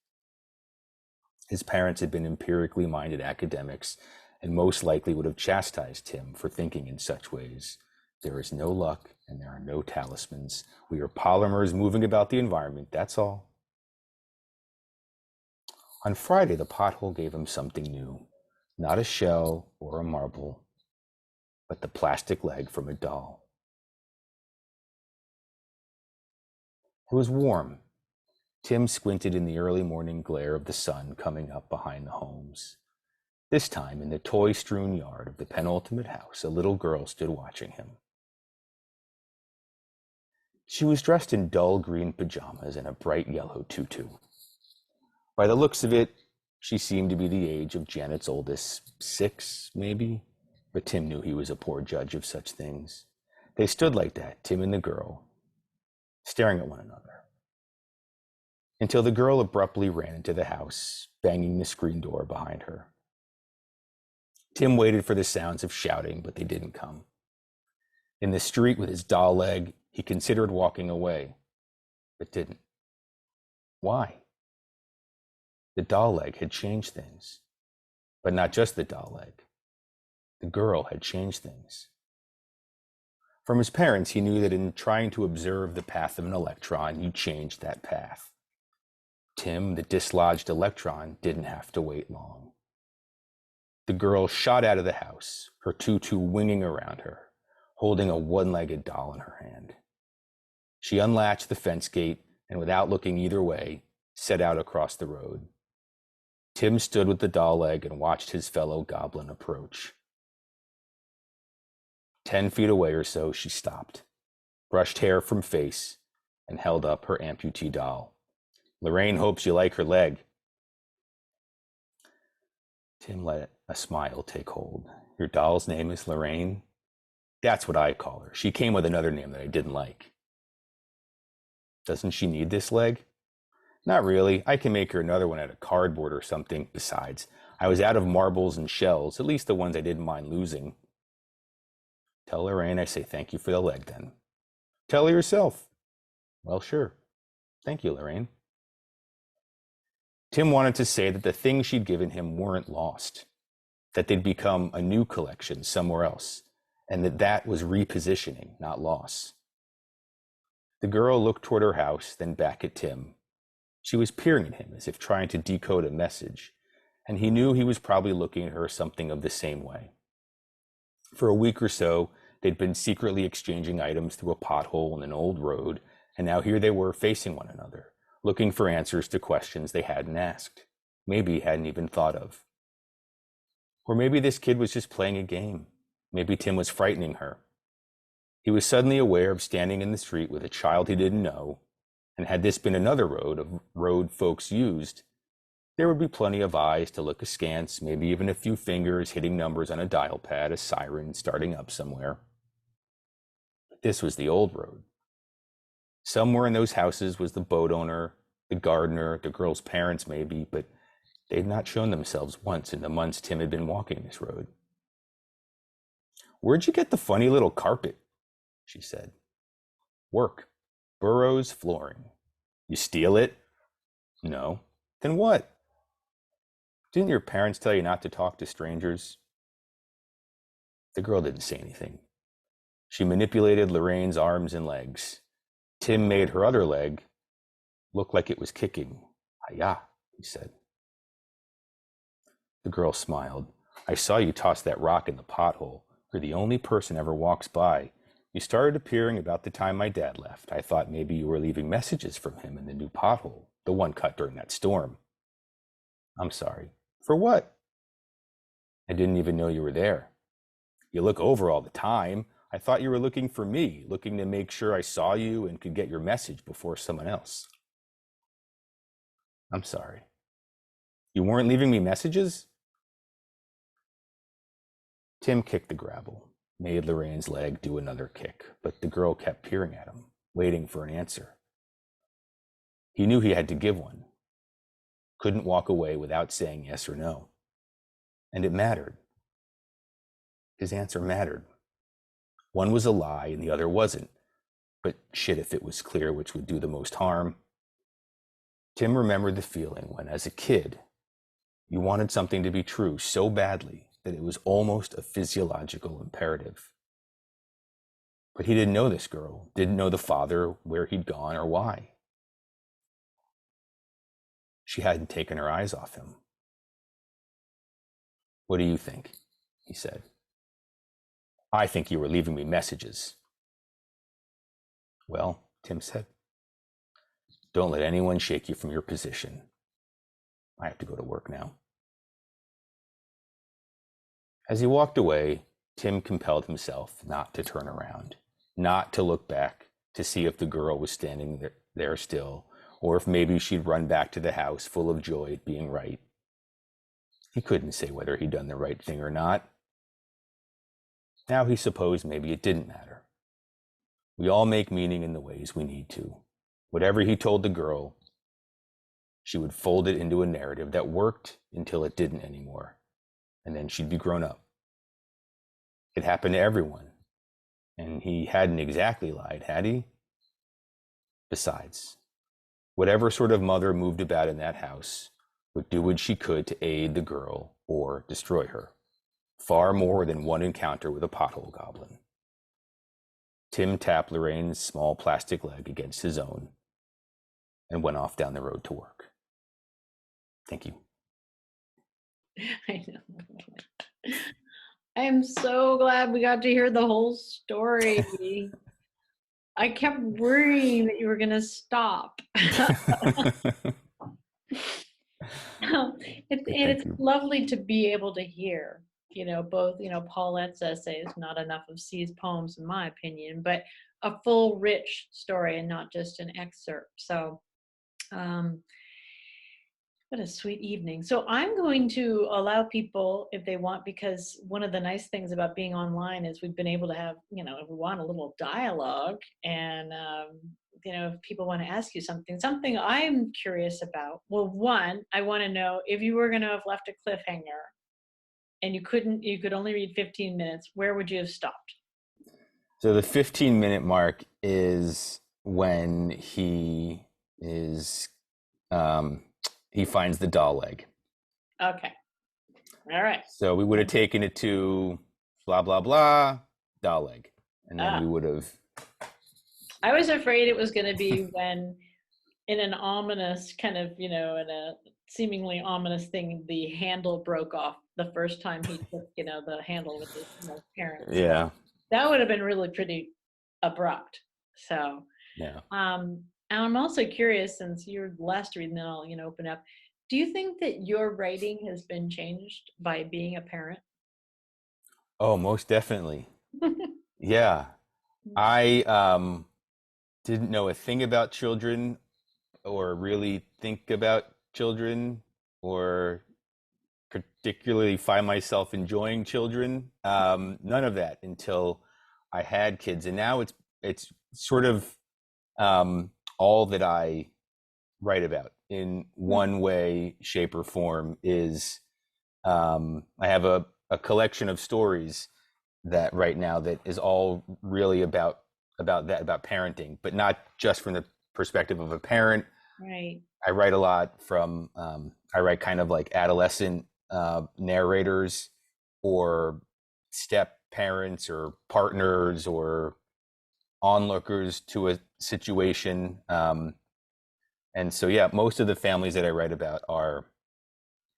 His parents had been empirically minded academics and most likely would have chastised Tim for thinking in such ways. There is no luck and there are no talismans. We are polymers moving about the environment, that's all. On Friday, the pothole gave him something new. Not a shell or a marble, but the plastic leg from a doll. It was warm. Tim squinted in the early morning glare of the sun coming up behind the homes. This time, in the toy-strewn yard of the penultimate house, a little girl stood watching him. She was dressed in dull green pajamas and a bright yellow tutu. By the looks of it, she seemed to be the age of Janet's oldest, 6, maybe, but Tim knew he was a poor judge of such things. They stood like that, Tim and the girl, staring at one another, until the girl abruptly ran into the house, banging the screen door behind her. Tim waited for the sounds of shouting, but they didn't come. In the street with his doll leg, he considered walking away, but didn't. Why? The doll leg had changed things, but not just the doll leg. The girl had changed things. From his parents, he knew that in trying to observe the path of an electron, you changed that path. Tim, the dislodged electron, didn't have to wait long. The girl shot out of the house, her tutu winging around her, holding a one-legged doll in her hand. She unlatched the fence gate and, without looking either way, set out across the road. Tim stood with the doll leg and watched his fellow goblin approach. 10 feet away or so, she stopped, brushed hair from face, and held up her amputee doll. Lorraine hopes you like her leg. Tim let a smile take hold. Your doll's name is Lorraine? That's what I call her. She came with another name that I didn't like. Doesn't she need this leg? Not really. I can make her another one out of cardboard or something. Besides, I was out of marbles and shells, at least the ones I didn't mind losing. Tell Lorraine I say thank you for the leg, then. Tell her yourself. Well, sure. Thank you, Lorraine. Tim wanted to say that the things she'd given him weren't lost, that they'd become a new collection somewhere else, and that was repositioning, not loss. The girl looked toward her house, then back at Tim. She was peering at him as if trying to decode a message, and he knew he was probably looking at her something of the same way. For a week or so, they'd been secretly exchanging items through a pothole in an old road, and now here they were facing one another, looking for answers to questions they hadn't asked, maybe hadn't even thought of. Or maybe this kid was just playing a game. Maybe Tim was frightening her. He was suddenly aware of standing in the street with a child he didn't know, and had this been another road folks used, there would be plenty of eyes to look askance, maybe even a few fingers hitting numbers on a dial pad, a siren starting up somewhere. But this was the old road. Somewhere in those houses was the boat owner, the gardener, the girl's parents maybe, but they'd not shown themselves once in the months Tim had been walking this road. "Where'd you get the funny little carpet?" she said. "Work. Burroughs flooring." "You steal it?" "No." "Then what?" "Didn't your parents tell you not to talk to strangers?" The girl didn't say anything. She manipulated Lorraine's arms and legs. Tim made her other leg look like it was kicking. "Hi-ya," he said. The girl smiled. "I saw you toss that rock in the pothole. You're the only person ever walks by. You started appearing about the time my dad left. I thought maybe you were leaving messages from him in the new pothole, the one cut during that storm." "I'm sorry." "For what?" "I didn't even know you were there." "You look over all the time. I thought you were looking for me, looking to make sure I saw you and could get your message before someone else." "I'm sorry." "You weren't leaving me messages?" Tim kicked the gravel, made Lorraine's leg do another kick, but the girl kept peering at him, waiting for an answer. He knew he had to give one. Couldn't walk away without saying yes or no. And it mattered. His answer mattered. One was a lie and the other wasn't. But shit if it was clear which would do the most harm. Tim remembered the feeling when, as a kid, you wanted something to be true so badly that it was almost a physiological imperative. But he didn't know this girl, didn't know the father, where he'd gone, or why. She hadn't taken her eyes off him. "What do you think?" he said. "I think you were leaving me messages." "Well," Tim said, "don't let anyone shake you from your position. I have to go to work now." As he walked away, Tim compelled himself not to turn around, not to look back to see if the girl was standing there still, or if maybe she'd run back to the house full of joy at being right. He couldn't say whether he'd done the right thing or not. Now he supposed maybe it didn't matter. We all make meaning in the ways we need to. Whatever he told the girl, she would fold it into a narrative that worked until it didn't anymore, and then she'd be grown up. It happened to everyone, and he hadn't exactly lied, had he? Besides, whatever sort of mother moved about in that house would do what she could to aid the girl or destroy her. Far more than one encounter with a pothole goblin. Tim tapped Lorraine's small plastic leg against his own and went off down the road to work. Thank you. I know. I am so glad we got to hear the whole story. I kept worrying that you were going to stop. It's you. lovely to be able to hear, both, Paulette's essays, not enough of C's poems, in my opinion, but a full, rich story and not just an excerpt. So, what a sweet evening. So I'm going to allow people, if they want, because one of the nice things about being online is we've been able to have, if we want a little dialogue, and, if people want to ask you something I'm curious about. Well, one, I want to know if you were going to have left a cliffhanger and you could only read 15 minutes, where would you have stopped? So the 15-minute mark is when he finds the doll leg. Okay. All right. So we would have taken it to blah, blah, blah, doll leg. And then we would have... I was afraid it was going to be when, in an ominous kind of, in a seemingly ominous thing, the handle broke off the first time he took, the handle with his parents. Yeah. That would have been really pretty abrupt. So, yeah. And I'm also curious, since you're the last to read, and then I'll, open up. Do you think that your writing has been changed by being a parent? Oh, most definitely. Yeah. I didn't know a thing about children or really think about children or particularly find myself enjoying children. None of that until I had kids, and now it's sort of all that I write about in one way, shape, or form. Is I have a collection of stories that right now that is all really about parenting, but not just from the perspective of a parent. Right. I write a lot from I write kind of like adolescent narrators or step parents or partners or onlookers to a situation. And so, yeah, most of the families that I write about are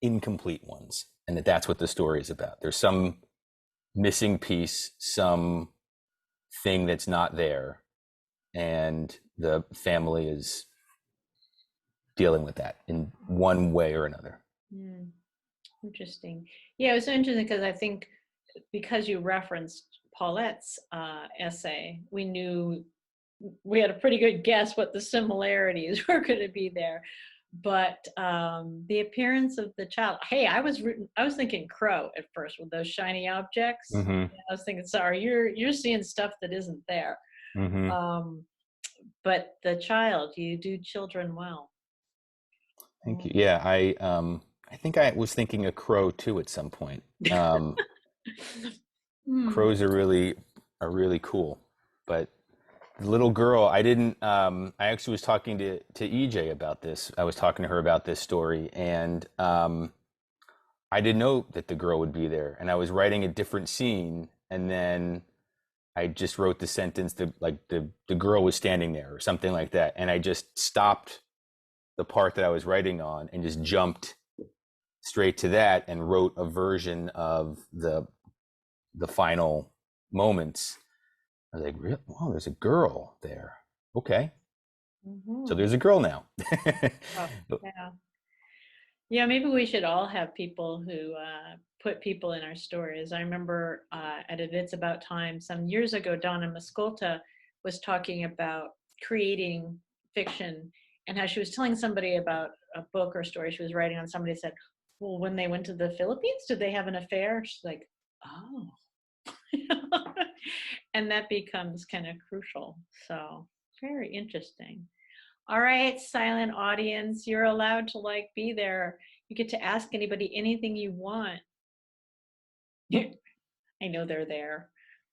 incomplete ones, and that's what the story is about. There's some missing piece, some thing that's not there, and the family is dealing with that in one way or another. Mm, interesting. Yeah, it was so interesting because I think because you referenced Paulette's essay, we knew we had a pretty good guess what the similarities were going to be there. But the appearance of the child. Hey, I was thinking crow at first with those shiny objects. Mm-hmm. I was thinking, sorry, you're seeing stuff that isn't there. Mm-hmm. But the child, you do children well. Thank you. Yeah, I think I was thinking a crow too at some point. Crows are really cool, but the little girl, I didn't. I actually was talking to EJ about this. I was talking to her about this story, and I didn't know that the girl would be there. And I was writing a different scene, and then I just wrote the sentence that like the girl was standing there or something like that, and I just stopped the part that I was writing on and just jumped straight to that and wrote a version of the final moments. I was like, really? Wow, there's a girl there. Okay. So there's a girl now. Oh, yeah. Yeah, maybe we should all have people who put people in our stories. I remember at It's About Time some years ago, Donna Mascolta was talking about creating fiction and how she was telling somebody about a book or story she was writing on. Somebody said, well, when they went to the Philippines, did they have an affair? She's like, oh. And that becomes kind of crucial. So very interesting. All right, silent audience, you're allowed to like be there. You get to ask anybody anything you want. I know they're there.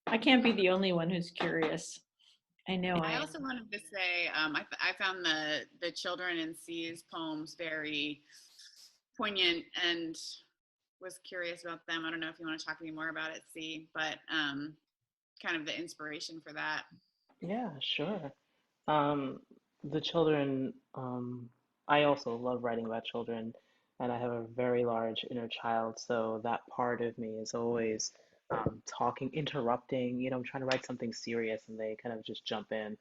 I can't be the only one who's curious. I know I I am. also wanted to say I found the Children in Seas poems very poignant and was curious about them. I don't know if you want to talk any more about it, C, but kind of the inspiration for that. Yeah, sure. Um, the children, I also love writing about children, and I have a very large inner child, so that part of me is always talking, interrupting. I'm trying to write something serious, and they kind of just jump in.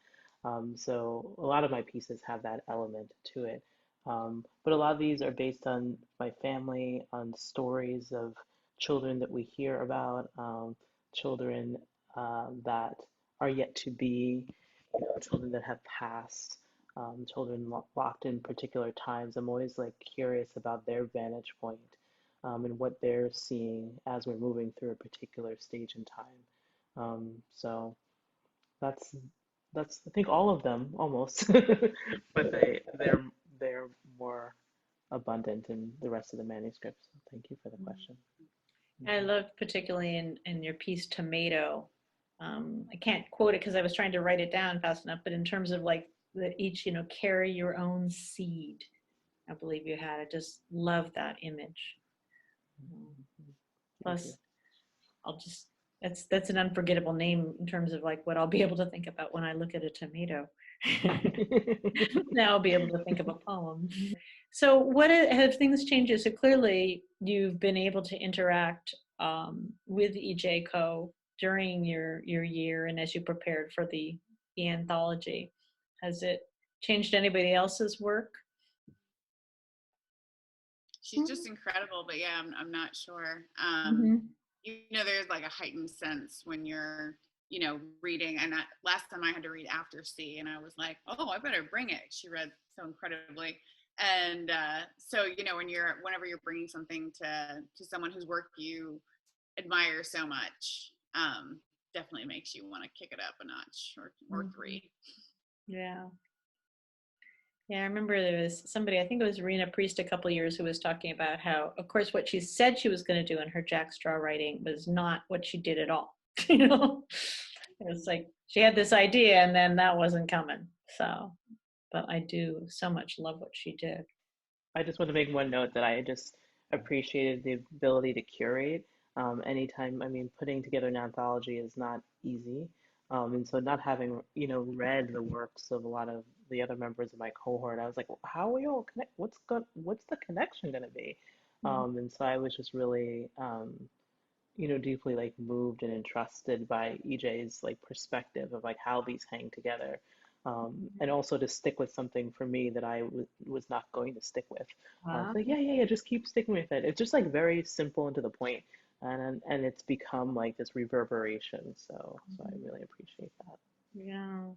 So a lot of my pieces have that element to it. But a lot of these are based on my family, on stories of children that we hear about, children that are yet to be, children that have passed, children locked in particular times. I'm always like curious about their vantage point, and what they're seeing as we're moving through a particular stage in time. So that's that's I think all of them almost, but they're more abundant in the rest of the manuscripts. So thank you for the question. I love particularly in your piece Tomato. I can't quote it because I was trying to write it down fast enough, but in terms of like the each, carry your own seed. I believe you had. I just love that image. Thank you. Plus, I'll just that's an unforgettable name in terms of like what I'll be able to think about when I look at a tomato. Now I'll be able to think of a poem. So what have things changed? So clearly you've been able to interact with EJ Co during your year and as you prepared for the anthology. Has it changed anybody else's work? She's just incredible, but yeah, I'm not sure. Mm-hmm. There's like a heightened sense when you're reading. And last time I had to read After C, and I was like, oh, I better bring it. She read so incredibly. And so, whenever you're bringing something to someone whose work you admire so much, definitely makes you want to kick it up a notch or three. Yeah. Yeah, I remember there was somebody, I think it was Rena Priest a couple of years, who was talking about how, of course, what she said she was going to do in her Jack Straw writing was not what she did at all. It was like she had this idea and then that wasn't coming. So, but I do so much love what she did. I just want to make one note that I just appreciated the ability to curate. Anytime, I mean, putting together an anthology is not easy. And so not having, read the works of a lot of the other members of my cohort, I was like, well, how are we all connect? What's the connection going to be? And so I was just really, deeply like moved and entrusted by EJ's like perspective of like how these hang together. And also to stick with something for me that I was not going to stick with. Wow. So yeah, just keep sticking with it. It's just like very simple and to the point, and it's become like this reverberation. So I really appreciate that. Yeah.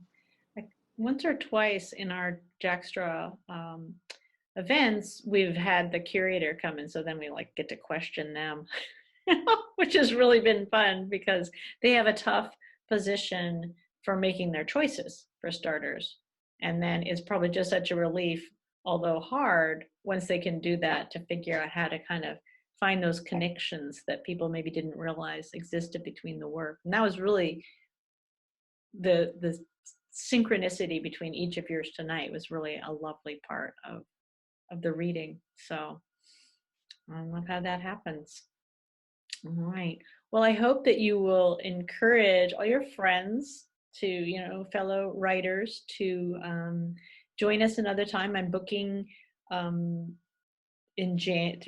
Once or twice in our Jack Straw events, we've had the curator come in, so then we like get to question them, which has really been fun because they have a tough position for making their choices, for starters. And then it's probably just such a relief, although hard, once they can do that, to figure out how to kind of find those connections that people maybe didn't realize existed between the work. And that was really the synchronicity between each of yours tonight was really a lovely part of the reading. So I love how that happens. All right. Well, I hope that you will encourage all your friends to, fellow writers, to join us another time. I'm booking I'm just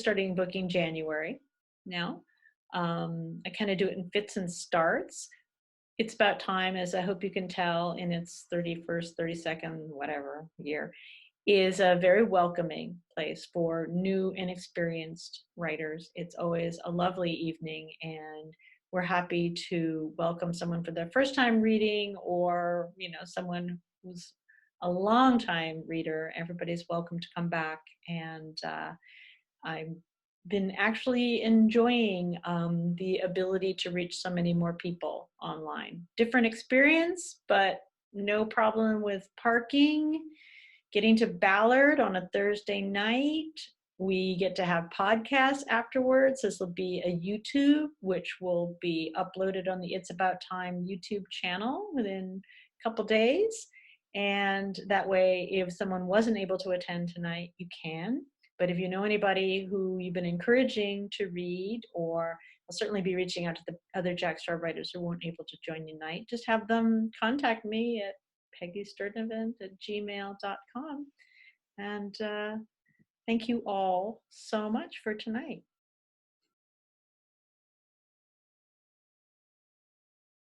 starting booking January now. I kind of do it in fits and starts. It's About Time, as I hope you can tell, in its 31st, 32nd, whatever year, is a very welcoming place for new and experienced writers. It's always a lovely evening, and we're happy to welcome someone for their first time reading, or someone who's a long time reader. Everybody's welcome to come back, and I've been actually enjoying the ability to reach so many more people online. Different experience, but no problem with parking. Getting to Ballard on a Thursday night. We get to have podcasts afterwards. This will be a YouTube, which will be uploaded on the It's About Time YouTube channel within a couple days. And that way, if someone wasn't able to attend tonight, you can. But if you know anybody who you've been encouraging to read, or I'll certainly be reaching out to the other Jack Straw writers who weren't able to join you tonight, just have them contact me at peggysturdivant@gmail.com. And thank you all so much for tonight.